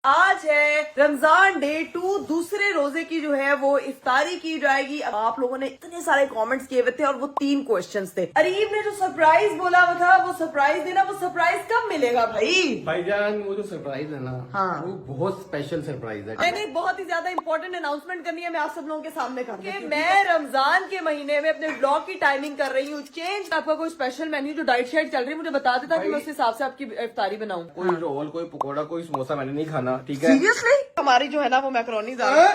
आज है रमजान डे 2, दूसरे रोजे की जो है वो इफ्तारी की जाएगी। अब आप लोगों ने इतने सारे कमेंट्स किए हुए थे और वो 3 क्वेश्चंस थे। अरीब ने जो सरप्राइज बोला हुआ था वो सरप्राइज देना, वो सरप्राइज कब मिलेगा भाई? भाईजान वो जो सरप्राइज है ना, हाँ। वो बहुत स्पेशल सरप्राइज है। मैंने बहुत ही ज्यादा इंपॉर्टेंट अनाउंसमेंट करनी है, मैं आप सब लोगों के सामने कर दूं। मैं रमजान के महीने में अपने ब्लॉग की टाइमिंग कर रही हूँ चेंज। आपका कोई स्पेशल मेन्यू जो डाइट शाइट चल रही है मुझे बता देता कि मैं उस हिसाब से आपकी इफ्तारी बनाऊं। कोई रोल, कोई पकौड़ा, कोई समोसा मैंने नहीं खाना, ठीक है? सीरियसली हमारी जो है ना वो मैक्रोनी ज्यादा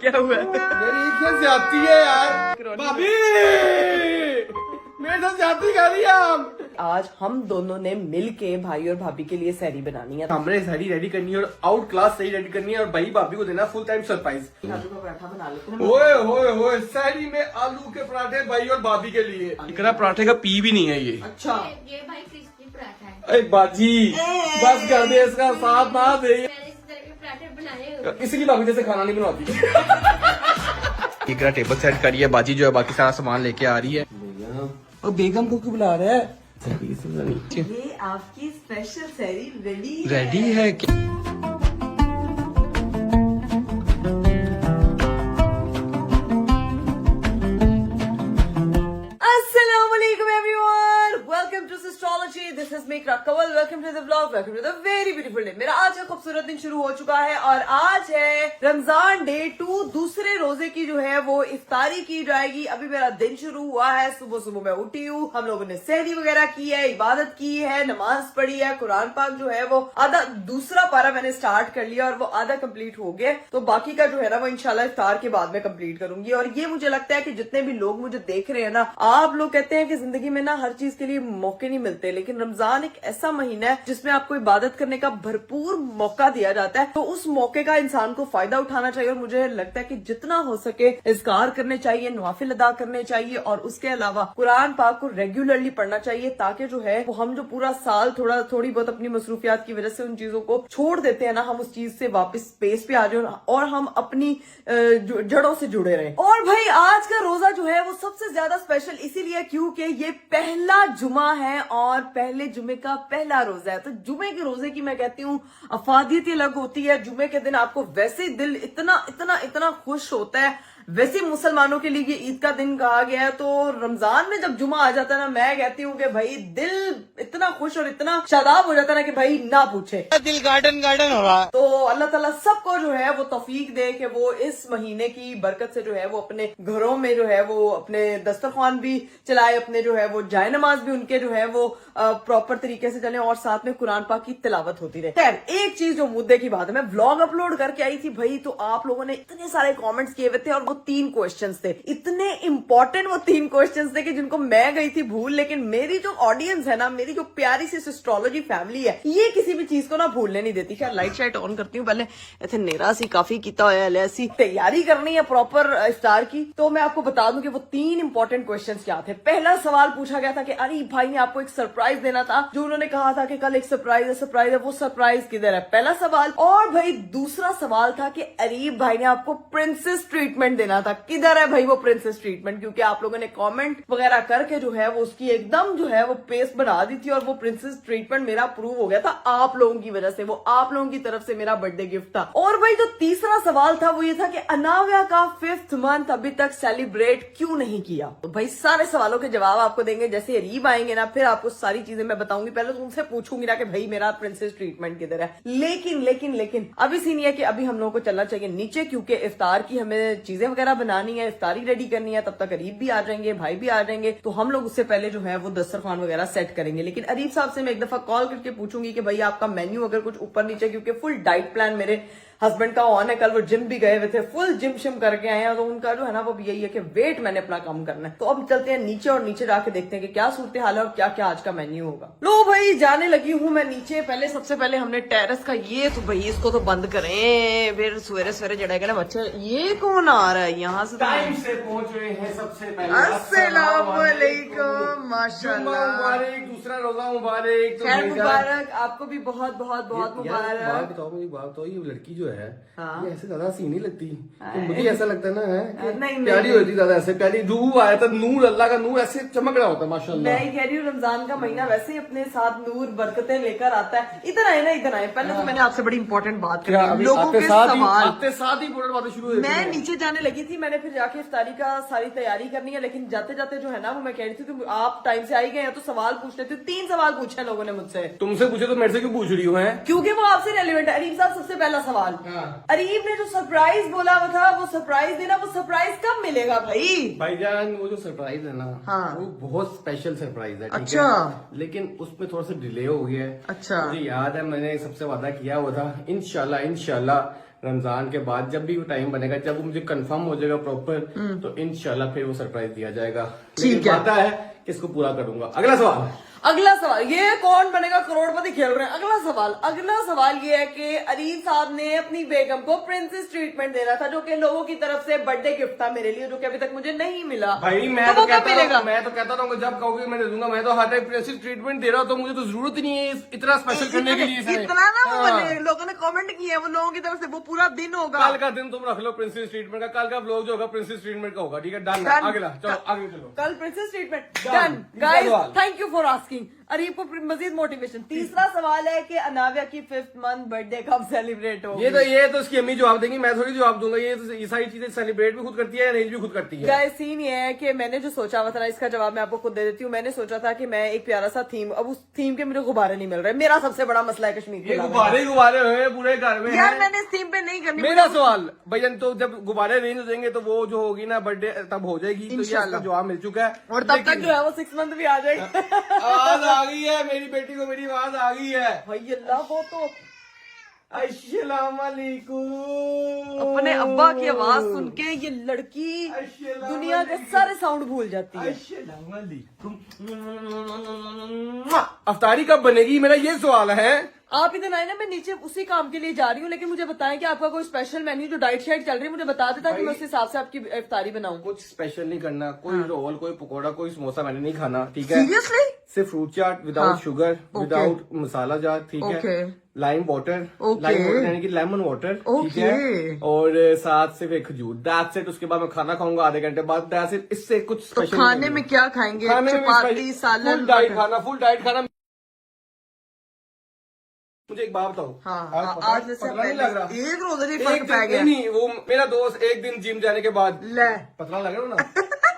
क्या हुआ मेरी क्या ज्यादती है यार, भाभी मेरे साथ ज्यादती कर रही है आप। आज हम दोनों ने मिल के भाई और भाभी के लिए सहरी बनानी है। हमने सारी रेडी करनी है और आउट क्लास सही रेडी करनी है और भाई भाभी को देना फुल टाइम सरप्राइज। आलू का पराठा बना लेते हैं। ओए होए होए, सहरी में आलू के पराठे भाई और भाभी के लिए। इकरा पराठे का पी भी नहीं है ये। अच्छा ये भाई क्रिस्पी पराठा है। अरे बाजी बस कर दे, इसका साथ ना दे। मैंने इस तरह के पराठे बनाए हुए। इसकी भाभी जैसे खाना नहीं बनवाती। इकरा टेबल सेट करिए, बाजी जो है बाकी सारा सामान लेके आ रही है। और बेगम को क्यों बुला रहा है? ये आपकी स्पेशल सहरी रेडी रेडी है क्या? Assalamualaikum everyone, welcome to Astrology. This is me Kawal. Welcome to the vlog. Welcome to the very beautiful day. मेरा आज का खूबसूरत दिन शुरू हो चुका है और आज है रमजान डे 2, दूसरे रोजे की जो है वो इफ्तारी की जाएगी। अभी मेरा दिन शुरू हुआ है, सुबह सुबह मैं उठी हूँ, हम लोगों ने सहरी वगैरह की है, इबादत की है, नमाज पढ़ी है, कुरान पाक जो है वो आधा दूसरा पारा मैंने स्टार्ट कर लिया और वो आधा कंप्लीट हो गया। तो बाकी का जो है ना वो इंशाल्लाह इफ्तार के बाद में कंप्लीट करूंगी। और ये मुझे लगता है कि जितने भी लोग मुझे देख रहे हैं ना, आप लोग कहते हैं कि जिंदगी में ना हर चीज के लिए मौके नहीं मिलते, लेकिन रमजान एक ऐसा महीना है जिसमें आपको इबादत करने का भरपूर मौका दिया जाता है। तो उस मौके का इंसान को फायदा उठाना चाहिए और मुझे लगता है कि जितना हो सके इज़्कार करने चाहिए, नवाफिल अदा करने चाहिए और उसके अलावा कुरान पाक को रेगुलरली पढ़ना चाहिए, ताकि जो है वो हम जो पूरा साल थोड़ी बहुत अपनी मसरूफियात की वजह से उन चीजों को छोड़ देते हैं ना, हम उस चीज से वापस स्पेस पे आ जाए और हम अपनी जड़ों से जुड़े रहें। और भाई आज का रोजा जो है वो सबसे ज्यादा स्पेशल इसीलिए क्योंकि ये पहला जुमा है और पहले जुमे का पहला रोजा है। तो जुमे के रोजे की मैं कहती हूँ अफादियत ही अलग होती है। जुमे के दिन आपको वैसे ही दिल इतना इतना इतना खुश होता है। वैसे मुसलमानों के लिए ये ईद का दिन कहा गया है, तो रमजान में जब जुमा आ जाता है ना, मैं कहती हूँ कि भाई दिल इतना खुश और इतना शादाब हो जाता है ना कि भाई ना पूछे, दिल गार्डन गार्डन हो रहा है। तो अल्लाह ताला सबको जो है वो तौफीक दे कि वो इस महीने की बरकत से जो है वो अपने घरों में जो है वो अपने दस्तरखान भी चलाए, अपने जो है वो जाय नमाज भी उनके जो है वो प्रॉपर तरीके से चले और साथ में कुरान पाक की तिलावत होती रहे। खैर एक चीज जो मुद्दे की बात है, मैं व्लॉग अपलोड करके आई थी भाई, तो आप लोगों ने इतने सारे कमेंट्स किए हुए थे और वो 3 क्वेश्चंस थे, इतने इंपॉर्टेंट वो 3 क्वेश्चंस थे कि जिनको मैं गई थी भूल, लेकिन मेरी जो ऑडियंस है ना, मेरी जो प्यारी सी एस्ट्रोलॉजी फैमिली है, ये किसी भी चीज को ना भूलने नहीं देती। खैर लाइट शाइट ऑन करती हूँ पहले, इतने नेरा सी काफी किता हुआ है, ऐसी तैयारी करनी है प्रॉपर इफ्तार की। तो मैं आपको बता दूं कि वो 3 इंपॉर्टेंट क्वेश्चंस क्या थे। पहला सवाल पूछा गया था कि अरे भाई ने आपको एक सरप्राइज देना था, जो उन्होंने कहा था कि कल एक सरप्राइज है, वो सरप्राइज किधर है, पहला सवाल। और भाई दूसरा सवाल था कि अरीब भाई ने आपको प्रिंसेस ट्रीटमेंट देना था, किधर है भाई वो प्रिंसेस ट्रीटमेंट, क्योंकि आप लोगों ने कमेंट वगैरह करके जो है वो उसकी एकदम जो है वो पेस्ट बना दी थी और वो प्रिंसेस ट्रीटमेंट मेरा अप्रूव हो गया था आप लोगों की वजह से, वो आप लोगों की तरफ से मेरा बर्थडे गिफ्ट था। और भाई जो तीसरा सवाल था वो ये था कि अनाव्या का 5th मंथ अभी तक सेलिब्रेट क्यों नहीं किया। तो भाई सारे सवालों के जवाब आपको देंगे जैसे अरीब आएंगे ना, फिर आपको सारी चीजें मैं बताऊंगी। पहले तो उनसे पूछूंगी ना कि भाई मेरा प्रिंसेस ट्रीटमेंट किधर है, लेकिन अभी सीन है कि अभी हम लोगों को चलना चाहिए नीचे, क्योंकि इफ्तार की हमें चीजें वगैरह बनानी है, इफ्तारी रेडी करनी है। तब तक अरीब भी आ जाएंगे, भाई भी आ जाएंगे, तो हम लोग उससे पहले जो है वो दस्तरखान वगैरह सेट करेंगे। लेकिन अरीब साहब से मैं एक दफा कॉल करके पूछूंगी कि भाई आपका मेन्यू अगर कुछ ऊपर नीचे, क्योंकि फुल डाइट प्लान मेरे हस्बैंड का ऑन है, कल वो जिम भी गए हुए थे, फुल जिम शिम करके आए हैं, तो उनका जो है ना वो यही है कि वेट मैंने अपना कम करना है। तो अब चलते हैं नीचे और नीचे जाके देखते हैं कि क्या सूरत हाल है और क्या क्या आज का मेन्यू होगा। लो भाई जाने लगी हूँ मैं नीचे। पहले सबसे पहले हमने टेरेस का ये, तो भाई इसको तो बंद करें, फिर सवेरे सवेरे जड़ेगा ना बच्चे। ये कौन आ रहा है यहाँ से? टाइम से पहुंच रहे हैं सबसे पहले। अस्सलाम वालेकुम, माशाल्लाह, मुबारक, दूसरा रोजा मुबारक। खैर मुबारक, आपको भी बहुत बहुत बहुत मुबारक। बताओ मुझे, बात तो ये लड़की जो है हाँ। ये ऐसे ज्यादा हसीन नहीं लगती, तो मुझे ऐसा लगता है ना है कि नहीं, प्यारी होती ज्यादा, ऐसे प्यारी धूप आया था, नूर अल्लाह का नूर ऐसे चमक रहा होता है माशाल्लाह। मैं ही कह रही हूँ रमजान का महीना वैसे ही अपने साथ नूर बरकतें लेकर आता है। इधर आए ना, इधर आए। पहले तो मैंने आपसे बड़ी इंपॉर्टेंट बात क्या करी, अभी लोगों आते के साथ सवाल। ही इंपोर्टेंट बातें शुरू हो मैं नीचे जाने लगी थी, मैंने फिर जाके इफ्तारी का सारी तैयारी करनी है, लेकिन जाते जाते जो है ना वो मैं कह रही थी कि आप टाइम से आई गए हैं तो सवाल पूछ लेती हूँ। 3 सवाल पूछे लोगों ने मुझसे। तुमसे पूछे तो मेरे से क्यों पूछ रही हो? है क्योंकि वो आपसे रेलिवेंट है। अरीब साहब, सबसे पहला सवाल, हाँ। अरीब ने जो सरप्राइज बोला वो था, वो सरप्राइज देना, वो सरप्राइज कब मिलेगा भाई? भाईजान वो जो सरप्राइज है ना, हाँ। वो बहुत स्पेशल सरप्राइज है, ठीक अच्छा। है? लेकिन उसमें थोड़ा सा डिले हो गया है। अच्छा। मुझे याद है मैंने सबसे वादा किया हुआ था, इंशाल्लाह रमजान के बाद जब भी वो टाइम बनेगा, जब वो मुझे कंफर्म हो जाएगा प्रॉपर, तो इंशाल्लाह फिर वो सरप्राइज दिया जाएगा। ठीक लेकिन है। पता है कि इसको पूरा करूंगा। अगला सवाल, अगला सवाल, ये कौन बनेगा करोड़पति खेल रहे हैं। अगला सवाल ये है कि अरीब साहब ने अपनी बेगम को प्रिंसेस ट्रीटमेंट देना था, जो कि लोगों की तरफ से बर्थडे गिफ्ट था मेरे लिए, जो कि अभी तक मुझे नहीं मिला। भाई मैं तो तो वो कब मिलेगा? कहता रहूंगा जब कहोगे मैं दे दूंगा। मैं तो हर टाइम प्रिंसेस ट्रीटमेंट दे रहा हूँ, तो मुझे तो जरूरत ही नहीं है इतना स्पेशल करने के लिए। इतना ना वो हाँ। बने, लोगों ने कमेंट किए हैं, वो लोगों की तरफ से वो पूरा दिन होगा। कल का दिन तुम रख लो प्रिंसेस ट्रीटमेंट का, कल का व्लॉग जो होगा प्रिंसेस ट्रीटमेंट का होगा, ठीक है? डन। Done. अगला चलो, आगे चलो। कल प्रिंसेस ट्रीटमेंट Done. डन। तीसरा गाइस, सवाल। Thank you for asking. Areeb को मजीद मोटिवेशन। तीसरा सवाल है कि अनाविया की 5th मंथ बर्थडे कब सेलिब्रेट होगी? ये तो इसकी अम्मी जवाब देंगी, मैं थोड़ी जवाब दूंगा। ये सारी चीजें सेलिब्रेट भी खुद करती है, अरेंज भी खुद करती है। गाइस, सीन ये है कि मैंने जो सोचा हुआ था ना, इसका जवाब मैं आपको खुद दे देती हूँ। मैंने सोचा था कि मैं एक प्यारा सा थीम, अब उस थीम के मुझे गुब्बारे नहीं मिल रहे। मेरा सबसे बड़ा मसला है कश्मीर ये के गुब्बारे हुए पूरे घर में यार, हैं। मैंने इस थीम पे नहीं करनी। मेरा सवाल भैया, तो जब गुब्बारे अरेंज हो जाएंगे तो वो जो होगी ना बर्थडे तब हो जाएगी, तो ये इंशाल्लाह। इसका जवाब मिल चुका है। और तब तक जो है वो 6 मंथ भी आ जाएगा। आवाज आ गई है, मेरी बेटी को मेरी आवाज आ गई है। भाई अल्लाह, वो तो अस्सलाम वालेकुम। अपने अब्बा की आवाज सुन के ये लड़की अस्सलाम दुनिया के सारे साउंड भूल जाती है। अस्सलाम वालेकुम। अफ्तारी कब बनेगी, मेरा ये सवाल है। आप इधर आए ना, मैं नीचे उसी काम के लिए जा रही हूँ, लेकिन मुझे बताएं कि आपका कोई स्पेशल मेन्यू जो डाइट शाइट चल रही है, मुझे बता देता कि मैं उस हिसाब से आपकी इफ्तारी बनाऊं। कुछ स्पेशल नहीं करना, कोई रोल, कोई पकौड़ा, कोई समोसा मैंने नहीं खाना, ठीक है? सीरियसली? सिर्फ फ्रूट चाट हाँ। Without sugar, okay. विदाउट मसाला जार, ठीक ओके। है? Lime water, okay. Lime water यानी कि लेमन वाटर, ठीक ओके। है? और साथ सिर्फ एक खजूर, दैट्स इट। उसके बाद मैं खाना खाऊंगा आधे घंटे बाद, दैट्स इट। इससे कुछ तो स्पेशल खाने में क्या खाएंगे? चपाती, सालन? फुल डाइट खाना। मुझे एक बात बताओ। हाँ, पतला- आज जैसे पतला नहीं लग रहा? एक रोज ही एक फर्क दिन- पै गया। नहीं, वो मेरा दोस्त एक दिन जिम जाने के बाद ले पतला लग रहा हो ना?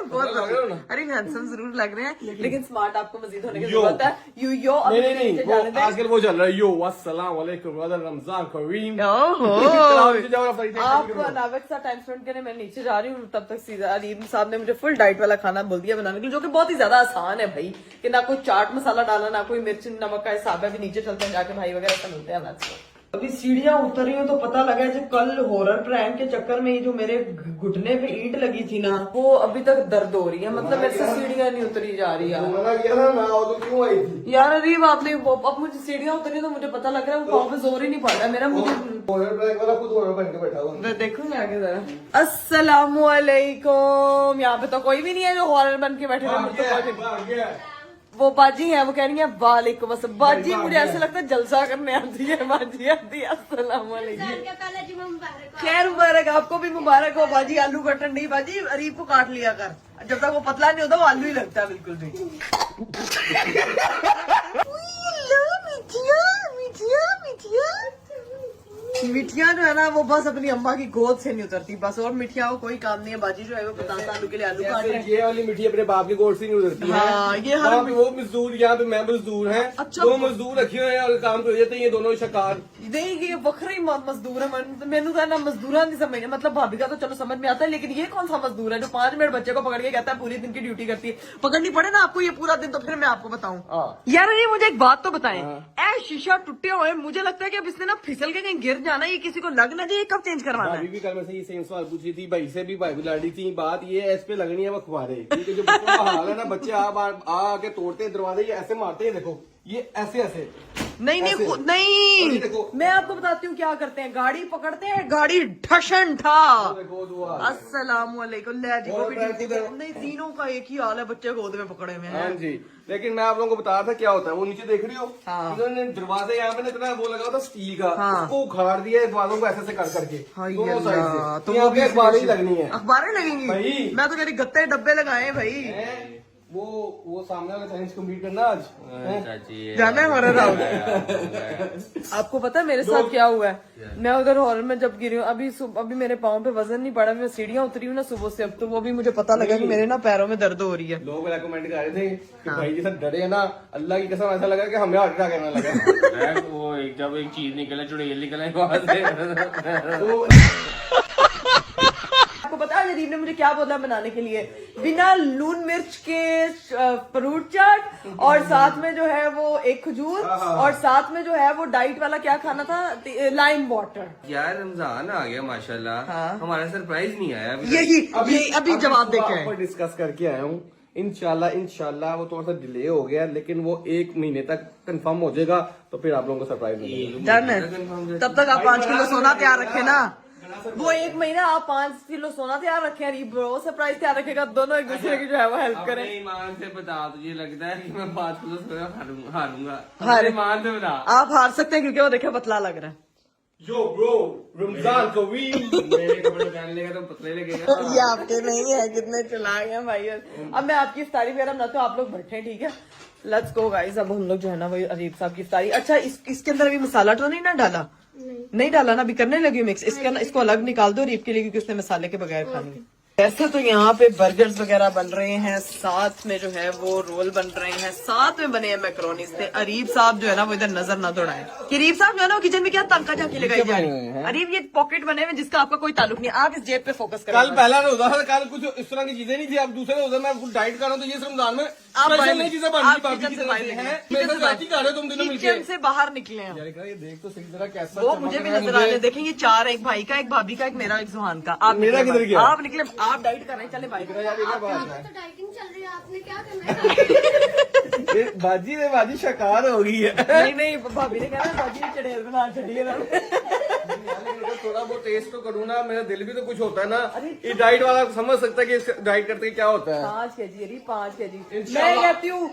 बहुत पतला लग रहा हो ना? अरे हैंडसम जरूर लग रहे हैं, लेकिन स्मार्ट आपको मजीद होने की यो। जरूरत है। यो अभी नहीं नीचे वो जाने दें। आजकल वो चल रहा है, यो अस्सलाम वालेकुम ब्रदर, रमजान करीम। ओहो। चलो, नीचे जाओ, अफ्तारी टाइम आप करो। नाविक सा टाइम स्पेंड करें, मैं नीचे जा रही हूँ। तब तक सीधा अलीम साहब ने मुझे फुल डाइट वाला खाना बोल दिया बनाने के लिए, जो कि बहुत ही ज्यादा आसान है भाई, कि ना कोई चाट मसाला डाला, ना कोई मिर्च नमक का हिसाब है। अभी नीचे चलते हैं, जाके भाई वगैरह से मिलते हैं। मैच अभी सीढ़ियां उतर रही हूँ तो पता लगा है, जब कल हॉरर प्रैंक के चक्कर में ये जो मेरे घुटने पे ईंट लगी थी ना, वो अभी तक दर्द हो रही है। मतलब मेरे से सीढ़ियां नहीं उतरी जा रही यार। मना किया था ना, वो तो क्यों आई थी? यार अरीब, आपने अब मुझे सीढ़ियां उतरी तो मुझे पता लग रहा है वो पाँव पे जोर ही नहीं पड़ रहा है मेरा। मुझे हॉरर ब्रेक वाला खुद हॉरर बन के बैठा हुआ। मैं देखूं मैं आगे जरा। अस्सलामुअलैकुम। यहाँ पे तो कोई भी नहीं है जो हॉरर बन के बैठे थे। मुझे तो कोई- भाग गया। वो बाजी है, वो कह रही है वालेकुम अस्सलाम। बाजी मुझे ऐसा लगता है जलसा करने आती है। बाजी आती है। अस्सलामुअलैकुम। साल का पहला जुम्मा मुबारक हो। खैर मुबारक, आपको भी मुबारक हो बाजी। आलू कटन नहीं बाजी, अरीब को काट लिया कर। जब तक वो पतला नहीं होता वो आलू ही लगता है बिल्कुल भी। मिठिया जो है ना, वो बस अपनी अम्मा की गोद से नहीं उतरती बस, और मिठिया को कोई काम नहीं है। बाजी जो है वो पचास आलू के लिए आलू काट रहे हैं। ये वाली मिट्टी अपने बाप की गोद से नहीं उतरती है। हाँ, ये हर- वहाँ पे वो मजदूर, यहाँ पे मैं मजदूर है। अच्छा। 2 मजदूर रखे हुए हैं और काम पे हो जाते हैं ये दोनों शकार। नहीं, ये वखरे ही मजदूर है। मैनू तो ना मजदूरा नहीं समझ, मतलब भाभी का तो चलो समझ में आता है, लेकिन ये कौन सा मजदूर है जो 5 मिनट बच्चे को पकड़ के कहता है पूरी दिन की ड्यूटी करती है। पकड़नी पड़े ना आपको ये पूरा दिन, तो फिर मैं आपको बताऊं। हाँ। यार ये मुझे एक बात तो बताएं, हाँ। ऐ शीशा टूटे हुए, मुझे लगता है कि अब इसने ना फिसल के कहीं गिर जाना, ये किसी को लग ना जाए, कब चेंज करवाना भाभी है? भी कल में से ये सेम सवाल पूछी थी, भाई से भी, भाई भी लड़ी थी। बात ये है, इस पे लगनी है वो अखबारे, क्योंकि जो बच्चों का हाल है ना, बच्चे आ आके तोड़ते हैं दरवाजे, ये ऐसे मारते हैं। देखो ये ऐसे ऐसे नहीं नहीं ऐसे। नहीं और ये देखो। मैं आपको बताती हूँ क्या करते हैं, गाड़ी पकड़ते हैं, गाड़ी ठशन ठा। देखो दुआ। अस्सलामुअलैकुम। ले जी, वो भी और ठीक इधर। है। नहीं, तीनों का एक ही हाल है, बच्चे गोद में पकड़े हुए हाँ हैं। जी, लेकिन मैं आप लोगों को बता रहा था क्या होता है, वो नीचे देख रही हो, हाँ। इन्होंने दरवाजे यहाँ पे ना इतना वो लगा था स्टील का, हाँ। उसको उखाड़ दिया है दरवाजों को ऐसे कर करके हाय दोनों अल्लाह, साइड से। तो यहाँ वो पे भी अखबारें ही लगनी है। अखबारें लगेंगी भाई। मैं तो कह रही गत्ते डब्बे लगाए हैं भाई। हैं? वो सामने वाला चैलेंज कंप्लीट करना आज हैं? जाना है हमारा राउंड। आपको पता है मेरे साथ क्या हुआ है? मैं उधर हॉल में जब गिरी हूँ, अभी मेरे पाँव पे वजन नहीं पड़ा, मैं सीढ़ियाँ उतरी हूँ ना सुबह से, अब तो वो भी मुझे पता लगा कि मेरे ना पैरों में दर्द हो रही है। लोग रेकमेंड कर रहे थे कि भाई जैसा डरे ना, अल्लाह की कसम ऐसा लगा कि हमें हार्ट अटैक आने लगा। वो जब एक चीज निकले चुड़ैल निकले वहां से तो आपको पता है गरीब ने मुझे क्या बोला बनाने के लिए? बिना लून मिर्च के फ्रूट चाट, और साथ में जो है वो एक खजूर, और साथ में जो है वो डाइट वाला क्या खाना था, लाइम वाटर। यार रमजान आ गया माशाल्लाह। हाँ। हमारा सरप्राइज नहीं आया अभी तक। यही अभी जवाब देके आए। डिस्कस करके आया हूँ। इंशाल्लाह वो थोड़ा सा डिले हो गया, लेकिन वो 1 महीने तक कंफर्म हो जाएगा, तो फिर आप लोगों को सरप्राइज मिलेगा। डन है। तब तक आप 5 किलो सोना तैयार रखे ना। वो 1 महीना आप 5 किलो सोना तैयार रखे, अरीब ब्रो सरप्राइज तैयार रखेगा, दोनों एक दूसरे की जो है वो हेल्प अपने करें। ईमान से बता, तुझे लगता है कि मैं 5 किलो सोया हारूंगा? हारे। अपने ईमान से बता। आप हार सकते हैं क्योंकि वो देखिए पतला लग रहा है। यो ब्रो, रमजान को वी मेरे कपड़े पहन लेगा तो पतले लगेगा। ये आपके नहीं है, कितने चला गए भाई। अब मैं आपकी इफ्तारी वगैरह बनाती हूँ, आप लोग बैठे, ठीक है? Let's go guys. अब हम लोग जो है ना वही अरीब साहब की इफ्तारी। अच्छा, इसके अंदर अभी मसाला तो नहीं ना डाला? नहीं डाला ना, अभी करने लगी मिक्स। इसको अलग निकाल दो अरीब के लिए, क्योंकि उसने मसाले के बगैर खानी है। वैसे तो यहाँ पे बर्गर्स वगैरह बन रहे हैं, साथ में जो है वो रोल बन रहे हैं, साथ में बने हैं मैक्रोनीज थे। अरीब साहब जो है ना वो इधर नजर ना दौड़ाए कि अरीब साहब जो है ना वो किचन में क्या तंका झांकी लगाई जा रही है। अरीब ये पॉकेट बने हुए जिसका आपका कोई ताल्लुक नहीं, आप इस जेब पे फोकस करें। कल पहला रोजा था, कल कुछ इस तरह की चीजें नहीं थी। अब दूसरे रोजा में कुछ डाइट कर रहा हूँ, तो ये रमजान में स्पेशल नई चीजें बन रही भाभी की तरफ से हैं। मेरे साथ साथ ही खा रहे हो तुम दोनों मिलके। किचन से बाहर निकले हैं। यार ये देख तो सही जरा कैसा वो चमक मुझे भी रहा है नजर आ रहे मुझे। हैं। देखें ये 4 है, एक भाई का, एक भाभी का, एक मेरा, एक जुहान का। आप मेरा निकले किधर गया? आप निकले, आप डाइट कर रहे हैं, चले भाई। यार ये क्या बात है? तो डाइटिंग चल रही है, आपने क्या करना है? ये बाजी शिकार हो गई है। नहीं नहीं, भाभी ने कहा ना बाजी ने चढ़ेल बना चढ़ी है ना। थोड़ा बहुत टेस्ट तो करूँ ना, मेरा दिल भी तो कुछ होता है ना। ये डाइट वाला समझ सकता है कि डाइट करते क्या होता है। 5 kg अरे 5 kg। मैं इंशाल्लाह। कहती हूँ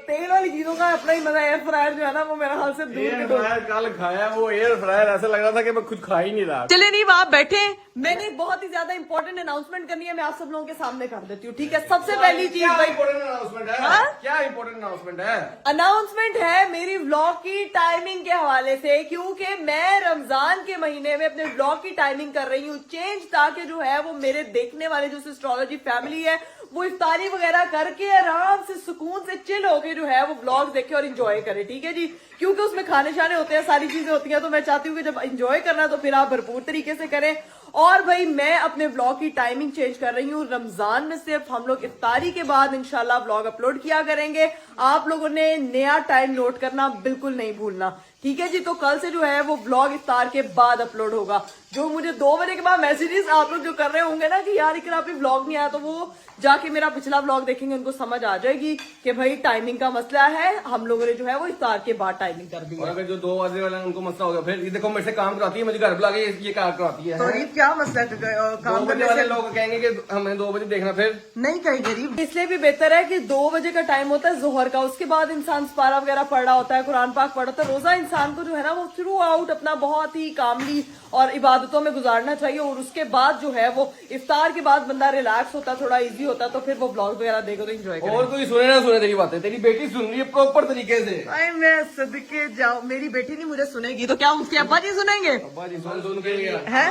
तेल वाली चीजों का अपना ही मजा। एयर फ्रायर जो है ना वो मेरा हाल से दूर एयर की दूर। फ्रायर कल खाया, वो एयर फ्रायर ऐसा लग रहा था कि मैं खुद खा ही नहीं रहा। चले नहीं, आप बैठे। मैंने बहुत ही ज्यादा इंपॉर्टेंट अनाउंसमेंट करनी है, मैं आप सब लोगों के सामने कर देती हूँ, ठीक है? सबसे पहली चीज क्या भाई, इम्पोर्टेंट अनाउंसमेंट है? हाँ? क्या इम्पोर्टेंट अनाउंसमेंट है? अनाउंसमेंट है मेरी व्लॉग की टाइमिंग के हवाले से, क्योंकि मैं रमजान के महीने में अपने व्लॉग की टाइमिंग कर रही हूँ चेंज, ताकि जो है वो मेरे देखने वाले जो एस्ट्रोलॉजी फैमिली है वो इफ्तारी वगैरह करके आराम से सुकून से चिल होके जो है वो व्लॉग देखे और इंजॉय करे, ठीक है जी? क्योंकि उसमें खाने शाने होते हैं, सारी चीजें होती हैं, तो मैं चाहती हूँ कि जब इंजॉय करना है तो फिर आप भरपूर तरीके से करें। और भाई मैं अपने व्लॉग की टाइमिंग चेंज कर रही हूँ। रमजान में सिर्फ हम लोग इफ्तारी के बाद इंशाल्लाह व्लॉग अपलोड किया करेंगे। आप लोगों ने नया टाइम नोट करना बिल्कुल नहीं भूलना, ठीक है जी? तो कल से जो है वो व्लॉग इफ्तार के बाद अपलोड होगा। जो मुझे 2 बजे के बाद मैसेजेस आप लोग जो कर रहे होंगे ना कि यार इकरा अभी व्लॉग नहीं आया, तो वो जाके मेरा पिछला व्लॉग देखेंगे, उनको समझ आ जाएगी कि भाई टाइमिंग का मसला है। हम लोगों ने जो है वो इफ्तार के बाद टाइमिंग कर दी और है। अगर जो 2 बजे वाला उनको मसला होगा, फिर ये देखो मेरे से काम कराती है, मुझे घर बुला के ये काम कराती है। तो ये क्या मसला है? 2 काम बजे करने वाले से लोग कहेंगे कि हमें 2 बजे देखना, फिर नहीं कहीं गरीब। इसलिए भी बेहतर है कि 2 बजे का टाइम होता है जोहर का, उसके बाद इंसान सपारा वगैरह पढ़ रहा होता है, कुरान पाक पढ़ रहा होता है। रोजा इंसान को जो है ना वो थ्रू आउट अपना बहुत ही कामली और इबादतों में गुजारना चाहिए, और उसके बाद जो है वो इफ्तार के बाद बंदा रिलैक्स होता है, थोड़ा इजी होता है, तो फिर वो ब्लॉग वगैरह देखो तो एंजॉय करें। और कोई सुने ना सुने तेरी बातें, तेरी बेटी सुन रही है प्रॉपर तरीके से। भाई मैं सदके जाऊं, मेरी बेटी नहीं मुझे सुनेगी तो क्या उसके अब्बा जी सुनेंगे? अब्बा जी सुन के गया। है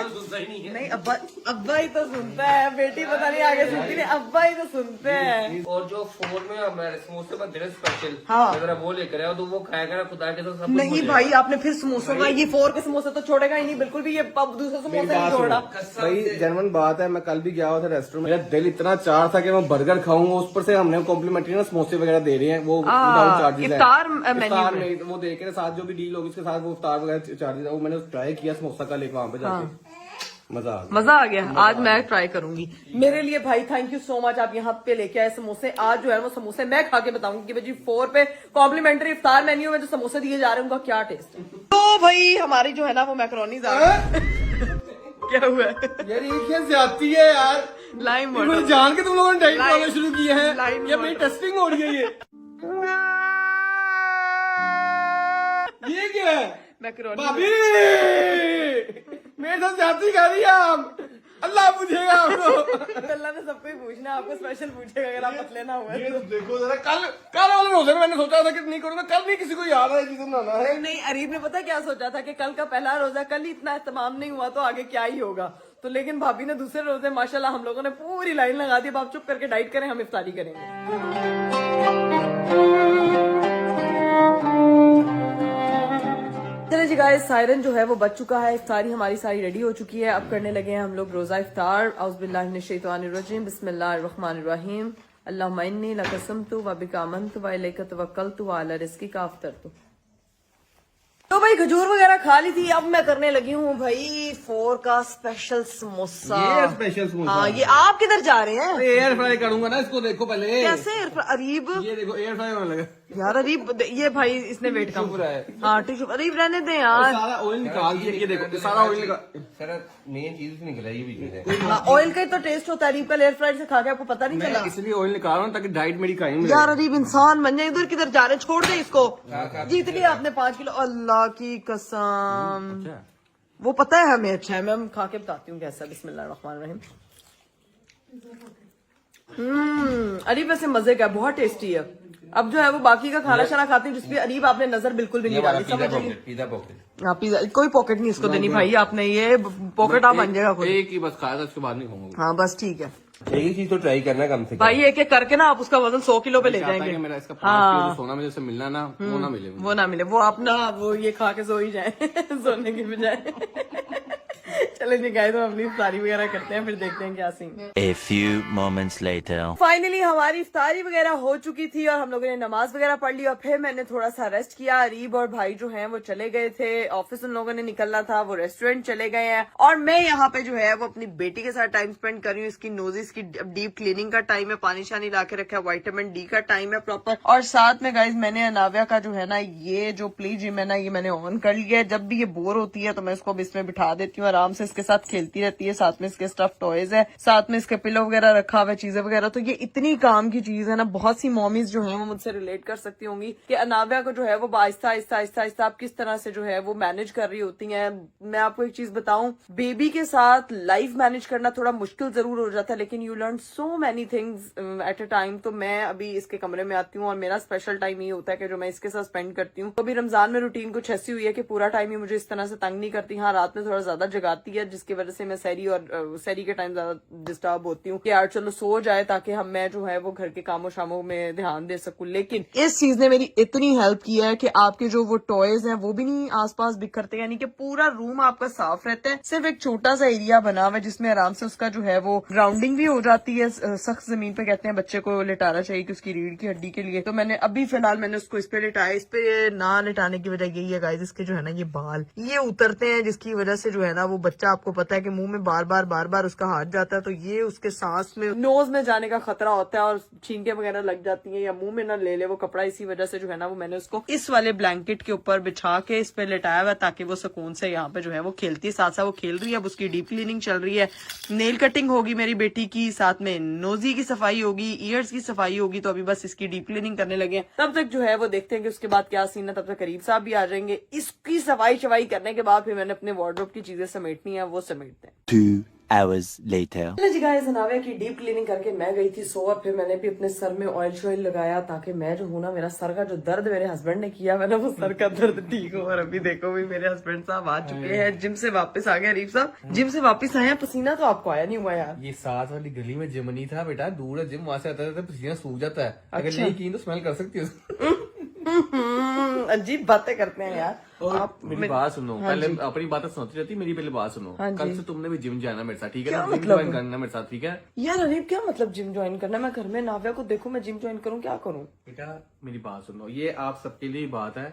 नहीं, अब्बा ही तो सुनता है, बेटी पता नहीं आगे सुनती नहीं, अब्बा ही तो सुनते हैं। और जो 4 में हमारे समोसे बनते हैं स्पेशल, हाँ। अगर वो लेकर आओ तो वो खाया करा खुदा के साथ सब कुछ नहीं भूल भाई आपने फिर समोसों का ये 4 के समोसे तो छोड़ेगा ही नहीं बिल्कुल भी, ये दूसरे समोसे नहीं छोड़ा। भाई जेन्युइन बात है, मैं कल भी गया हुआ था रेस्टोरेंट, मेरा दिल इतना चाह था कि मैं बर्गर खाऊंगा, उस पर से हमने कॉम्प्लीमेंट्री ना समोसे वगैरह दे रहे हैं, वो विदाउट चार्जेस है। इफ्तार मेन्यू इफ्तार में। में वो देख के साथ जो भी डील होगी उसके साथ वो इफ्तार वगैरह चार्जेस है, वो मैंने ट्राई किया समोसा का लेकर वहां पे जाके, मजा आ गया। आज मैं ट्राई करूंगी। मेरे लिए भाई थैंक यू सो मच, आप यहाँ पे लेके आए समोसे। आज जो है वो समोसे मैं खा के बताऊंगी कि भाई 4 पे कॉम्प्लीमेंट्री इफ्तार मेन्यू में जो समोसे दिए जा रहे हैं उनका क्या टेस्ट है। तो भाई हमारी जो है ना वो मैकरोनीज आ गई। क्या हुआ यार ये क्या ज्यादती है यार, लाइम मुझे जान के तुम लोगों ने डाइट फॉलो शुरू किया है। Lime ये मेरी टेस्टिंग हो रही है। ये क्या है मैकरोनी भाभी, मेरे साथ ज्यादती कर रही है आप। अल्लाह पूछेगा आपको। अल्लाह ने सबको ही पूछना है, आपको स्पेशल पूछेगा अगर आप पतले ना हुए। ये देखो जरा, कल वाले रोजे में मैंने सोचा था कि नहीं करूंगा, कल नहीं किसी को याद है चीजें बनाना है। नहीं, अरीब ने पता क्या सोचा था कि कल का पहला रोजा, कल ही इतना एहतमाम नहीं हुआ तो आगे क्या ही होगा। तो लेकिन भाभी ने दूसरे रोजे माशाल्लाह हम लोगों ने पूरी लाइन लगा दी। अब आप चुप करके डाइट करें, हम इफ्तारी करेंगे। चलिए जी गाइस, सायरन जो है वो बच चुका है, इफ्तारी हमारी सारी रेडी हो चुकी है। अब करने लगे हैं हम लोग रोजा इफ्तार। औज़ुबिल्लाहि मिनश्शैतानिर्रजीम, बिस्मिल्लाहिर्रहमानिर्रहीम। अल्लाहुम्मा इन्नी लक़समतु व बिका आमनतु व इलैका तवक्कलतु व अला रिज़्क़िका अफ़्तरतु। तो भाई खजूर वगैरह खा ली थी। अब मैं करने लगी हूँ भाई 4 का स्पेशल समोसा। ये स्पेशल समोसा। हाँ, ये आप किधर जा रहे हैं? एयर फ्राई करूंगा ना इसको, देखो पहले कैसे अरीब? ये देखो एयर फ्राई होने लगा। यार अरीब, ये भाई इसने वेट कम पूरा है। हाँ टिश्यू, अरीब रहने दे यार। सारा ऑयल निकाल दिया, ये देखो सारा ऑयल निकाल। सर मेन चीज से निकला ये भी चीज है। हाँ, ऑयल का ही तो टेस्ट होता है। अरीब का एयर फ्रायर से खा के आपको पता नहीं चला? मैं इसलिए ऑयल निकाल रहा हूँ ताकि डाइट मेरी कायम रहे। यार अरीब इंसान बन जाए, इधर किधर जा रहे हैं? छोड़ दे इसको। जीत लिया आपने 5 किलो, अल्लाह की कसम। वो पता है हमें अच्छा है। मैं खा के बताती हूँ कैसा। बिस्मिल्लाहिर्रहमानिर्रहीम। अरीब वैसे मजे का, बहुत टेस्टी है। अब जो है वो बाकी का खाना शाना खाते हैं जिसपे अरीब आपने नजर बिल्कुल भी नहीं डाली। समझ लीजिए पिज्जा पॉकेट। हाँ, पिज्जा कोई पॉकेट नहीं इसको देनी भाई आपने। ये पॉकेट आप बन जाएगा खुद। एक ही बस खाया था, उसके बाद नहीं खाऊंगा। हाँ बस ठीक है एक ही चीज तो ट्राई करना कम से कम। भाई, एक एक करके ना आप उसका वजन 100 किलो पे ले चाहता है जाएंगे। कि मेरा इसका 5 किलो जो सोना मुझे से मिलना ना, वो ना मिले मुझे। वो ना मिले, वो आप ना वो ये खा के सो ही जाए सोने की बजाय। चले जी गाइस, तो अपनी इफ्तारी वगैरह करते हैं, फिर देखते हैं क्या सीन है। A few moments later. Finally हमारी इफ्तारी वगैरह हो चुकी थी और हम लोगों ने नमाज वगैरह पढ़ ली और फिर मैंने थोड़ा सा रेस्ट किया। अरीब और भाई जो हैं वो चले गए थे ऑफिस, उन लोगों ने निकलना था, वो रेस्टोरेंट चले गए हैं और मैं यहाँ पे जो है वो अपनी बेटी के साथ टाइम स्पेंड कर रही हूँ। इसकी नोजिस की डीप क्लीनिंग का टाइम है, पानी शानी ला के रखा है, विटामिन डी का टाइम है प्रॉपर। और साथ में गाइज मैंने अनाविया का जो है ना ये जो प्ले जिम है ना, ये मैंने ऑन कर लिया है। जब भी ये बोर होती है तो मैं इसको अब इसमें बिठा देती हूँ, आराम से इसके साथ खेलती रहती है। साथ में इसके स्टफ टॉयज है, साथ में इसके पिलो वगैरह रखा हुआ है, चीजें वगैरह। तो ये इतनी काम की चीज है ना, बहुत सी मॉमीज जो है वो मुझसे रिलेट कर सकती होंगी कि अनाविया को जो है वो आहिस्ता आहिस्ता आहिस्ता आहिस्ता आप किस तरह से जो है वो मैनेज कर रही होती हैं। मैं आपको एक चीज बताऊं, बेबी के साथ लाइफ मैनेज करना थोड़ा मुश्किल जरूर हो जाता है, लेकिन you learn so many things at a time. तो मैं अभी इसके कमरे में आती हूँ और मेरा स्पेशल टाइम ये होता है कि जो मैं इसके साथ स्पेंड करती हूँ। तो अभी रमजान में रूटीन कुछ ऐसी हुई है कि पूरा टाइम ही मुझे इस तरह से तंग नहीं करती। हाँ, रात में थोड़ा ज्यादा जगाती है जिसकी वजह से मैं सहरी और सहरी के टाइम ज्यादा डिस्टर्ब होती हूँ कि यार चलो सो जाए ताकि हम मैं जो है वो घर के कामों शामों में ध्यान दे सकूं। लेकिन इस चीज ने मेरी इतनी हेल्प की है कि आपके जो वो टॉयज हैं वो भी नहीं आसपास बिखरते, यानी कि पूरा रूम आपका साफ रहता है। सिर्फ एक छोटा सा एरिया बना हुआ है जिसमें आराम से उसका जो है वो ग्राउंडिंग भी हो जाती है। सख्त जमीन पे कहते हैं बच्चे को लिटाना चाहिए कि उसकी रीढ़ की हड्डी के लिए। तो मैंने अभी फिलहाल मैंने उसको इस पे लिटाया। इस पे ना लिटाने की वजह यही है गाइस, इसके जो है ना ये बाल ये उतरते हैं, जिसकी वजह से जो है ना वो बच्चा, आपको पता है कि मुंह में बार बार उसका हाथ जाता है तो ये उसके सांस में, नोज में जाने का खतरा होता है और छींके वगैरह लग जाती हैं या मुंह में ना ले ले वो कपड़ा। इसी वजह से जो है ना वो मैंने उसको इस वाले ब्लैंकेट के ऊपर बिछा के इस पे लेटाया हुआ ताकि वो सुकून से यहाँ पे जो है वो खेलती है। साथ साथ वो खेल रही है। अब उसकी डीप क्लीनिंग चल रही है, नेल कटिंग होगी मेरी बेटी की, साथ में नोजी की सफाई होगी, ईयर्स की सफाई होगी। तो अभी बस इसकी डीप क्लीनिंग करने लगे हैं। तब तक जो है वो देखते हैं कि उसके बाद क्या सीन है। तब तक करीब साहब भी आ जाएंगे। इसकी सफाई शफाई करने के बाद फिर मैंने अपने वार्डरोब की चीजें समेटनी है, वो समेटते हैं। 2 hours later. जी गाइस, अनाविया की डीप क्लीनिंग करके मैं गई थी सो। और फिर मैंने भी अपने सर में ऑयल शॉयल लगाया ताकि मैं जो हूँ ना, मेरा सर का जो दर्द मेरे हस्बैंड ने किया है ना, वो सर का दर्द ठीक हो। और अभी देखो भी मेरे हस्बैंड साहब आ चुके हैं, जिम से वापस आ गए। अरीफ साहब जिम से वापस आए हैं, पसीना तो आपको आया नहीं हुआ यार? ये साथ वाली गली में जिम नहीं था बेटा, दूर है जिम, वहां से आता था पसीना सूख जाता है। अगर नहीं की तो स्मेल कर सकती हो। अजीब बातें करते हैं यार आप। मेरी बात सुनो, पहले अपनी बातें सुनती रहती, मेरी पहले बात सुनो। कल से तुमने भी जिम जाना मेरे साथ, ठीक है ना? जिम ज्वाइन करना मेरे साथ, ठीक है यार? अरीब क्या मतलब जिम ज्वाइन करना? मैं घर में नाविया को देखूं, मैं जिम ज्वाइन करूं, क्या करूं? बेटा? मेरी बात सुनो, ये आप सबके लिए बात है।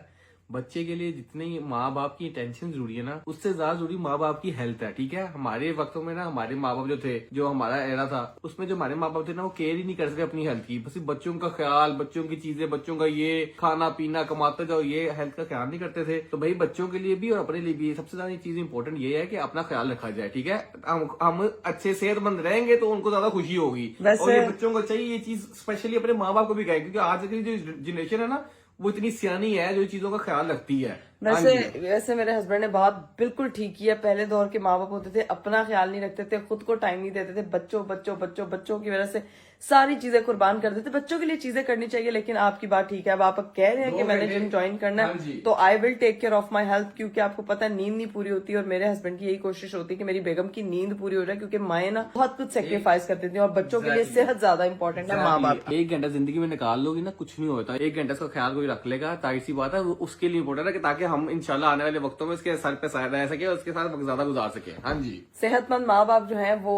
बच्चे के लिए जितनी माँ बाप की टेंशन जरूरी है ना, उससे ज्यादा जरूरी माँ बाप की हेल्थ है। ठीक है, हमारे वक्तों में ना हमारे माँ बाप जो थे, जो हमारा एरा था, उसमें जो हमारे माँ बाप थे ना, वो केयर ही नहीं कर सके अपनी हेल्थ की। बस बच्चों का ख्याल, बच्चों की चीजें, बच्चों का ये खाना पीना, कमाते जाओ, ये हेल्थ का ख्याल नहीं करते थे। तो भाई बच्चों के लिए भी और अपने लिए भी सबसे ज्यादा चीज इंपॉर्टेंट ये है कि अपना ख्याल रखा जाए। ठीक है, हम अच्छे सेहतमंद रहेंगे तो उनको ज्यादा खुशी होगी। और ये बच्चों को चाहिए ये चीज, स्पेशली अपने माँ बाप को भी कहे, क्योंकि आज की जो जनरेशन है ना, वो इतनी सियानी है जो चीजों का ख्याल रखती है। वैसे मेरे हस्बैंड ने बात बिल्कुल ठीक की है। पहले दौर के माँ बाप होते थे, अपना ख्याल नहीं रखते थे, खुद को टाइम नहीं देते थे, बच्चों की वजह से सारी चीजें कुर्बान कर देते। बच्चों के लिए चीजें करनी चाहिए, लेकिन आपकी बात ठीक है। अब आप कह रहे हैं कि मैंने जिम ज्वाइन करना है, तो I will take care of my health, क्योंकि आपको पता है नींद नहीं पूरी होती। और मेरे हस्बैंड की यही कोशिश होती है कि मेरी बेगम की नींद पूरी हो जाए, क्योंकि माए ना बहुत कुछ सेक्रीफाइस करती थी, और बच्चों के लिए सेहत ज्यादा इंपॉर्टेंट है माँ बाप। 1 घंटा जिंदगी में निकाल लोगी ना, कुछ नहीं होता। 1 घंटा इसका ख्याल कोई रख लेगा, ताकि सी बात है, उसके लिए इंपॉर्टेंट है कि ताकि हम इंशाल्लाह आने वाले वक्तों में इसके सर पे रह सके और उसके साथ वक्त ज्यादा गुजार सके। हाँ जी, सेहतमंद माँ बाप जो है वो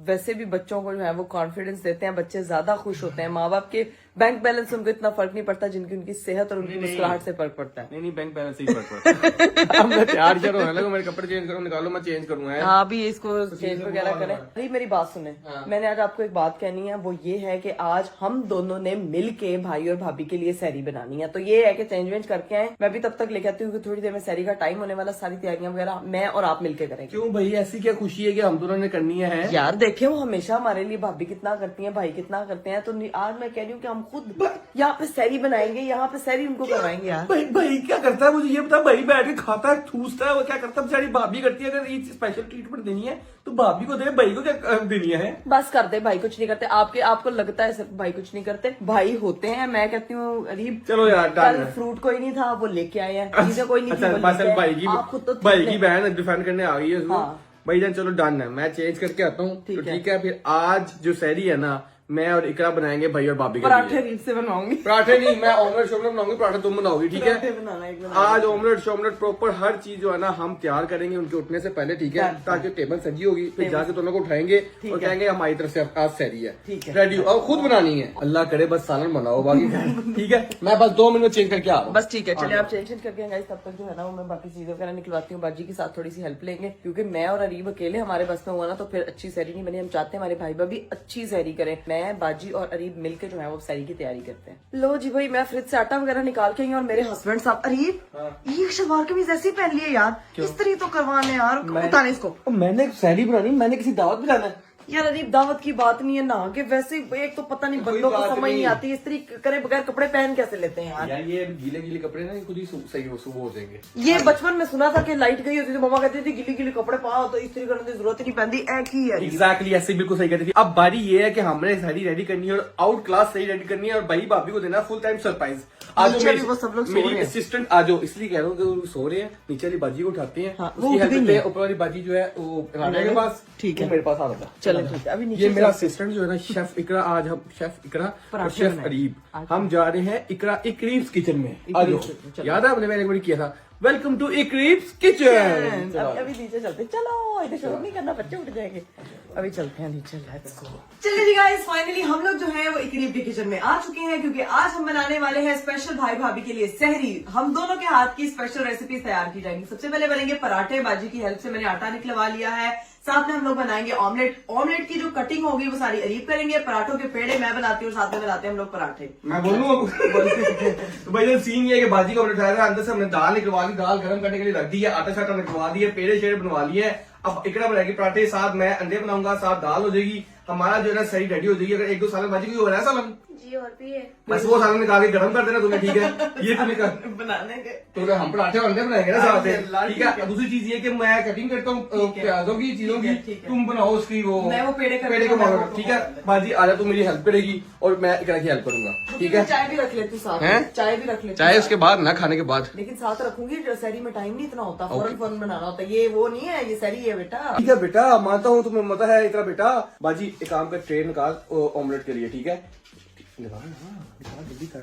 वैसे भी बच्चों को जो है वो कॉन्फिडेंस देते हैं, बच्चे ज्यादा खुश होते हैं। माँ बाप के बैंक बैलेंस उनको इतना फर्क नहीं पड़ता जिनकी उनकी सेहत और उनकी मुस्कुराहट से फर्क पड़ता है। नहीं, बैंक बैलेंस से ही फर्क पड़ता है। अब मैं तैयार होने लगा, मेरे कपड़े चेंज करूँ, निकालो, मैं चेंज करूंगा। हाँ, अभी इसको चेंज वगैरह करें। अरे मेरी बात सुने, मैंने आज आपको एक बात कहनी है, वो ये है कि आज हम दोनों ने मिल के भाई और भाभी के लिए सैरी बनानी है। तो ये है कि चेंज वेंज करके आए, मैं भी तब तक लेके आती हूँ कि थोड़ी देर में सैरी का टाइम होने वाला, सारी तैयारियां वगैरह मैं और आप मिलके करेंगे। क्यों भाई, ऐसी क्या खुशी है कि हम दोनों ने करनी है? यार देखे, वो हमेशा हमारे लिए भाभी कितना करती है, भाई कितना करते हैं, तो आज मैं कह रही हूँ कि हम खुद यहाँ पे सैरी बनाएंगे, यहाँ पे सैरी उनको करवाएंगे। यार भाई क्या करता है, मुझे ये बता। भाई बैठ के खाता है, ठूसता है, वो क्या करता है? बेचारी भाभी करती है। अगर ये स्पेशल ट्रीटमेंट देनी है तो भाभी को दे, भाई को क्या देनी है? बस कर दे, भाई कुछ नहीं करते। आपको लगता है सिर्फ भाई कुछ नहीं करते, भाई होते हैं। मैं कहती हूँ अरीब, चलो यार, कल फ्रूट कोई नहीं था, वो लेके आए हैं, चीजें कोई नहीं थी, भाई की बहन डिफेंड करने आ गई है। भाई जान चलो डन है, मैं चेंज करके आता हूँ। ठीक है, फिर आज जो सैरी है ना, मैं और इकरा बनाएंगे भाई और भाभी के लिए। पराठे रीत से बनवाऊंगी। पराठे नहीं, मैं ऑमलेट शोमलेट बनाऊंगी, पराठा तुम बनाओगी। ठीक है, आज ऑमलेट शोमलेट प्रॉपर हर चीज जो है ना हम तैयार करेंगे उनके उठने से पहले। ठीक है, ताकि टेबल सजी होगी, फिर जाके दोनों को उठाएंगे और कहेंगे हमारी तरफ से आज सैरी है, रेडी हो। और खुद बनानी है, अल्लाह करे बस सालन बनाओ बाकी। ठीक है, मैं बस 2 मिनट में चेंज करके आ रहा हूँ। बस ठीक है, चलिए आप चेंज करके गाइस, तब तक जो है ना वो मैं बाकी चीजें वगैरह निकलवाती हूँ। बाजी के साथ थोड़ी सी हेल्प लेंगे, क्योंकि मैं और अरीब अकेले हमारे बस में हुआ ना तो फिर अच्छी सैरी नहीं बनी। हम चाहते हैं हमारे भाई भाभी अच्छी सैरी करें। मैं, बाजी और अरीब मिलकर जो है वो सैरी की तैयारी करते हैं। लो जी भाई, मैं फ्रिज से आटा वगैरह निकाल के आई हूँ, और मेरे हस्बैंड साहब, अरीब ये शलवार कमीज ऐसी पहन ली है यार, इस्त्री तो करवाने यार, उतारे इसको। मैंने सैरी बनानी, मैंने किसी दावत में जाना है यार अरीब, दावत की बात नहीं है ना, कि वैसे एक तो पता नहीं बंदों को समझ नहीं आती, इस्त्री करे बगैर कपड़े पहन कैसे लेते हैं यार। ये गीले गीले कपड़े ना खुद ही सही हो जाएंगे। ये बचपन में सुना था कि लाइट गई होती थी, मम्मा कहती थी गिली गिली कपड़े पाओ तो इस्त्री करने की जरूरत ही नहीं पैंदी। एक ही है एग्जैक्टली, ऐसे बिल्कुल सही कहती थी। अब बारी ये है कि हमने सारी रेडी करनी है और आउट क्लास सही रेडी करनी है, और भाई भाभी को देना फुल टाइम सरप्राइज। आज वो सब लोग मेरी असिस्टेंट आ जाओ, इसलिए कह रहा हूँ कि वो सो रहे हैं। नीचे वाली बाजी को उठाते हैं, उसकी हेल्प करते हैं। ऊपर वाली बाजी जो है वो राजा के पास, ठीक है, मेरे पास आ रहा था। चलो ठीक है, अभी नीचे ये मेरा असिस्टेंट जो है ना शेफ इकरा। आज हम शेफ इकरा और शेफ अरीब हम जा रहे हैं इकरीब्स किचन में। आ जाओ, याद है मैंने एक बार किया था, वेलकम टू इकरीब्स किचन। अभी नीचे चलते, चलो इधर शोर नहीं करना, बच्चे उठ जाएंगे। अभी चलते हैं नीचे, लेट्स गो। चलिए जी गाइस, फाइनली हम लोग जो है वो इकरीब के किचन में आ चुके हैं, क्योंकि आज हम बनाने वाले हैं स्पेशल भाई भाभी के लिए सहरी। हम दोनों के हाथ की स्पेशल रेसिपी तैयार की जाएंगी। सबसे पहले बनेंगे पराठे, बाजी की हेल्प से मैंने आटा निकलवा लिया है। साथ में हम लोग बनाएंगे ऑमलेट। ऑमलेट की जो कटिंग होगी वो सारी अरीब करेंगे। पराठों के पेड़े मैं बनाती हूँ, साथ में बनाते हैं हम लोग पराठे। मैं बोलूँ तो भाई सीन ये है कि बाजी का ऑमलेट है, अंदर से हमने दाल निकलवा ली, दाल गर्म करने के लिए रख दी है, आटा शाटा निकलवा दिया, पेड़े शेड़े बनवा लिए। अब इकड़ा बनाएगी पराठे, साथ मैं अंडे बनाऊंगा, साथ दाल हो जाएगी। हमारा जो है ना सही रेडी हो जाएगी। अगर 1-2 साल बाजी को हो रहा है सालन जी, और भी है बस वो सालन निकाल के गर्म कर देना तुम्हें। ठीक है, ये तुम्हें कर बनाने के तो हम पराठे और अंडे बनाएंगे ना साथ में। ठीक है, दूसरी चीज ये कि मैं कटिंग करता हूँ प्याजों की, चीजों की, तुम बनाओ उसकी वो मैं वो पेड़े को मारो। ठीक है बाजी, आजा तू मेरी हेल्प करेगी और मैं इकरा की हेल्प करूंगा। ठीक है, चाय भी रख लेती हूँ साथ में, चाय भी रख लेती चाहे उसके बाद ना, खाने के बाद, लेकिन साथ रखूंगी। सहरी में टाइम नहीं इतना होता, फौरन बनाना होता है। ये वो नहीं है, ये सहरी है बेटा। ठीक है बेटा, मानता हूँ तुम्हें मता है इतना बेटा। बाजी एक काम कर, ट्रे निकाल ऑमलेट के लिए। ठीक है, निकाल जल्दी कर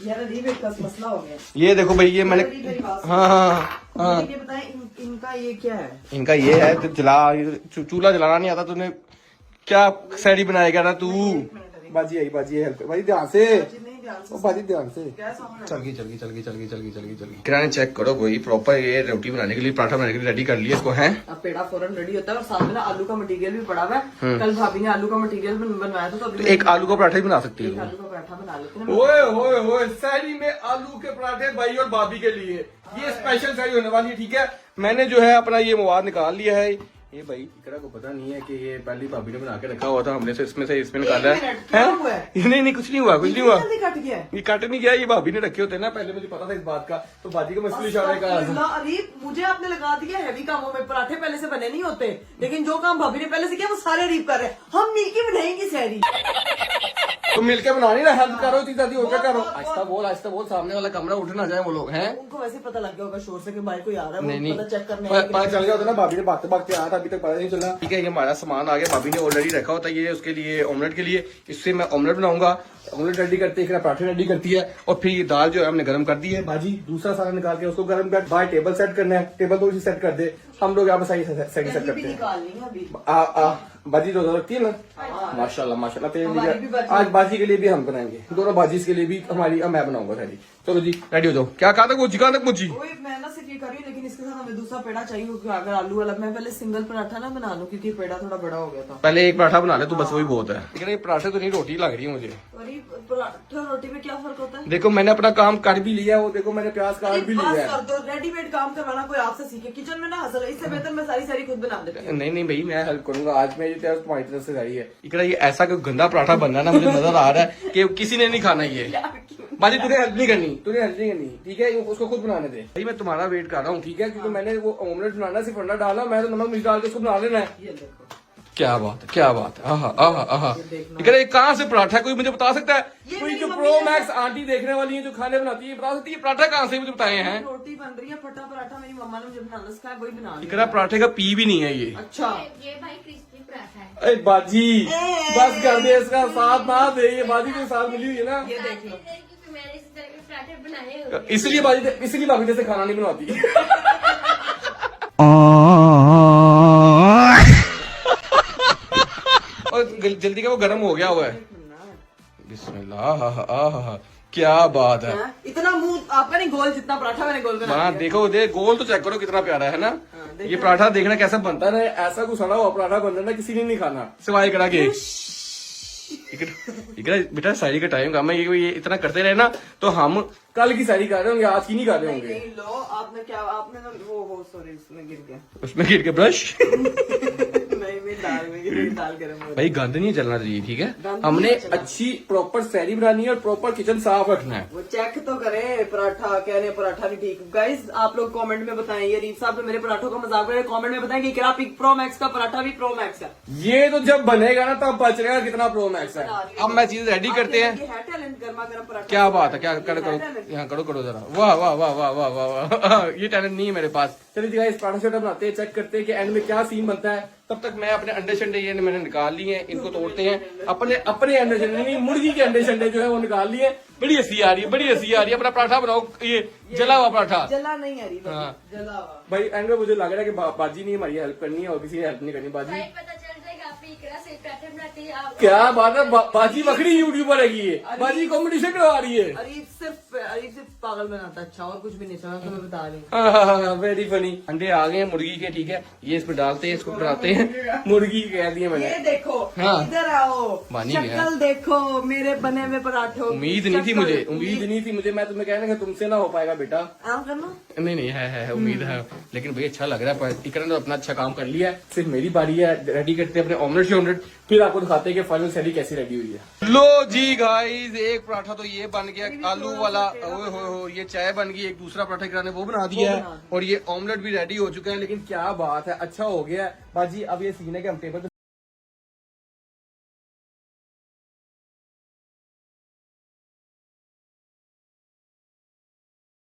यार अजीब एक मसला हो गया। ये देखो भाई, ये मैंने हाँ ये बताएं इनका ये क्या है? इनका ये है तो चूल्हा जलाना नहीं आता तूने, क्या सैरी बनाएगा ना तू? बाजी आई, बाजी हेल्प, बाजी ध्यान से। नहीं ध्यान से बाजी ध्यान से गैस ऑन है। चल गई किराने चेक करो भाई प्रॉपर ये रोटी बनाने के लिए पराठा बनाने के लिए रेडी कर लिया इसको है। अब पेड़ा फौरन रेडी होता है और साथ में ना आलू का मटेरियल भी पड़ा हुआ है। कल भाभी ने आलू का मटेरियल बनवाया था तो अभी एक आलू का पराठा ही बना सकती एक है। आलू का पराठा बना लेते हैं। ओए होए होए सहरी में आलू के पराठे भाई और भाभी के लिए ये स्पेशल सहरी होने वाली है। ठीक है मैंने जो है अपना ये मवाद निकाल लिया है। ये भाई इकरा को पता नहीं है कि ये पहली भाभी ने बना के रखा हुआ था, हमने से इसमें निकाला एक मिनट, क्या हुआ है? नहीं कुछ नहीं हुआ जल्दी कट गया है। ये कट नहीं गया, ये भाभी ने रखे होते हैं ना, पहले मुझे पता था इस बात का, तो भाजी को मछली इशारे का अरे मुझे आपने लगा दिया हैवी कामों में। पराठे पहले से बने नहीं होते, लेकिन जो काम भाभी ने पहले से किया वो सारे रीप कर रहे हैं। हम मिलके बनाएंगे सहरी। तो मिलके बना नहीं रहा, हेल्प करो इतनी ज्यादा हो क्या करो। आहिस्ता बोल सामने वाला कमरा उठ ना जाए वो लोग हैं। उनको वैसे पता लग गया होगा शोर से कि भाई कोई आ रहा है। नहीं पता चेक करने पता चल गया होता ना, भाभी ने भागते भागते आया था, अभी तक पता नहीं चला। ठीक है ये हमारा सामान आ गया, भाभी ने ऑलरेडी रखा होता है ये उसके लिए ऑमलेट के लिए। इससे मैं ऑमलेट बनाऊंगा। ऑमलेट रेडी करते हैं, पराठे रेडी करती है और फिर ये दाल जो है हमने गर्म कर दी है। भाजी दूसरा सारा निकाल के उसको गर्म कर, भाई टेबल सेट करना है, टेबल तो सेट कर दे। हम लोग यहाँ पे सही सेट करते हैं। निकालनी है अभी। बाजी रोजा रखती है ना, माशाल्लाह हमारी भी माशाल्लाह। बाजी। आज बाजी के लिए भी हम बनाएंगे, दोनों बाजी के लिए भी हमारी, मैं बनाऊंगा सारी। चलो जी रेडी हो जाओ। क्या कहा था मुझी, कहा तक मुझी मैं ना सिर्फ ये कर रही हूँ, लेकिन इसके साथ हमें दूसरा पेड़ा चाहिए क्योंकि अगर आलू वाला मैं पहले सिंगल पराठा ना बना लूं क्योंकि पेड़ा थोड़ा बड़ा हो गया था। पहले एक पराठा बना ले तो बस वही बहुत है। लेकिन ये पराठे तो नहीं, रोटी लग रही है मुझे। अरे पराठा रोटी में क्या फर्क होता है? देखो मैंने अपना काम कर भी लिया, वो देखो मैंने प्याज काट भी बस लिया कर है। दो, रेडीमेड काम करवाना कोई आपसे सीखे। किचन में ना हसल, इससे बेहतर मैं सारी खुद बना देती हूँ। नहीं भाई मैं हेल्प करूंगा, आज मैं ये तुम्हारी तरफ से आई है। इकरा ये ऐसा कोई गंदा पराठा बन रहा है ना, मुझे नजर आ रहा है कि किसी ने नहीं खाना ये। बाजी तुझे हेल्प नहीं करनी, ठीक है उसको खुद बनाने दे। भाई मैं तुम्हारा वेट कर रहा हूँ, ठीक है क्योंकि मैंने वो ऑमलेट बनाना सिर्फ अंडा डाला, मैं तो नमक मिर्च डाल के उसको बना लेना है। ये देखो क्या बात है। आहा इकरा ये कहाँ से पराठा है, कोई मुझे बता सकता है? ये कोई मेरी जो मम्मी प्रो ने- मैक्स आंटी देखने वाली है जो खाने बनाती है, बता सकती है पराठा कहाँ से मुझे बताए हैं? रोटी बन रही है, फटा पराठा मेरी मम्मा ने मुझे बनाना सिखाया, वही बना रही इकरा पराठे का पी भी नहीं है ये। अच्छा ये भाई क्रिस्पी पराठा है। अरे बाजी बस कर दे, इसका साथ ना दे, ये बाजी के साथ मिली हुई है ना, ये देख लो। क्योंकि मैंने इस तरह के पराठे बनाए हुए हैं। इसलिए भाभी जैसे खाना नहीं बनाती। और जल्दी का वो गर्म हो गया हुआ है। बिस्मिल्लाह क्या बात है। इतना मुंह आपका नहीं गोल जितना पराठा मैंने गोल बना हाँ दिया। देखो दे गोल तो चेक करो कितना प्यारा है ना। देखो। ये पराठा देखना कैसा बनता है ना, ऐसा कुछ सड़ा हुआ पराठा बनना ना किसी ने नहीं खाना सिवाय करा के। इकरा बेटा शायरी का टाइम काम है, ये इतना करते रहे ना तो हम कल की शायरी कर रहे होंगे, आज की नहीं कर रहे होंगे। नहीं लो आपने ना वो सॉरी उसमें गिर गया। उसमें गिर के ब्रश नहीं दाल में गिर, दाल गरम हो भाई गंद नहीं चलना चाहिए, ठीक है गंद नहीं हमने चलना। अच्छी प्रॉपर सैरी बनानी है और प्रॉपर किचन साफ रखना है। वो चेक तो करे पराठा, कह रहे पराठा नहीं ठीक। गाइस आप लोग कमेंट में बताएं, ये रीफ साहब ने मेरे पराठों का मजाक कर कमेंट में बताएं कि क्या प्रो मैक्स का पराठा भी प्रो मैक्स है। ये तो जब बनेगा ना तब पता चलेगा कितना प्रो मैक्स है। अब मैं चीज रेडी करते हैं। है टैलेंट गर्मा गर्म पराठा। क्या बात है, क्या ये करो है करो talent। यहाँ करो जरा, वाह वाह वाह वाह वाह वाह वाह। ये टैलेंट नहीं है मेरे पास। चलिए जी गाइस पराठा शराठा बनाते हैं, चेक करते हैं कि एंड में क्या सीन बनता है। तब तक मैं अपने अंडे शंडे ये मैंने निकाल लिए हैं, इनको तोड़ते हैं। अपने अंडे शंडे नहीं, मुर्गी के अंडे शंडे जो है वो निकाल लिए। बड़ी हंसी आ रही है। अपना पराठा बनाओ, ये जला हुआ पराठा। जला नहीं आ रही हाँ। जला हुआ। भाई भाई एंड में मुझे लग रहा है कि बाजी ने हमारी हेल्प करनी है और किसी ने हेल्प नहीं करनी। बाजी पता चल जाएगा आप इकरा से पराठे बनाती है आप। क्या बात है, बाजी बकरी यूट्यूबर है ये, बाजी कंपटीशन करवा रही है। अरीफ सिर्फ पागल बनाता है, अच्छा और कुछ भी नहीं समझ तो मैं बता रही हूँ। Very funny. अंडे आ गए हैं मुर्गी के, ठीक है ये इसमें डालते हैं, इसको बनाते हैं। मुर्गी कह दिए मैंने। ये देखो हाँ। इधर आओ, बन ही गया। शक्ल देखो मेरे बने हुए पराठों की। उम्मीद नहीं थी शक्ल। मुझे, मैं तुम्हें कहना कि तुमसे ना हो पाएगा बेटा। आम करना। नहीं है उम्मीद है, लेकिन भाई अच्छा लग रहा है। इकरा ने अपना अच्छा काम कर लिया है, सिर्फ मेरी बारी है। रेडी करते हैं अपने ऑमलेट, फिर आपको दिखाते हैं कि फाइनल सैली कैसी रेडी हुई है। लो जी गाइस एक पराठा तो ये बन गया आलू वाला, ओए हो ये चाय बन गई। एक दूसरा पराठा इकरा ने वो बना दिया है और ये ऑमलेट भी रेडी हो चुका है। लेकिन क्या बात है, अच्छा हो गया है। बाजी अब ये सीन है कि हम टेबल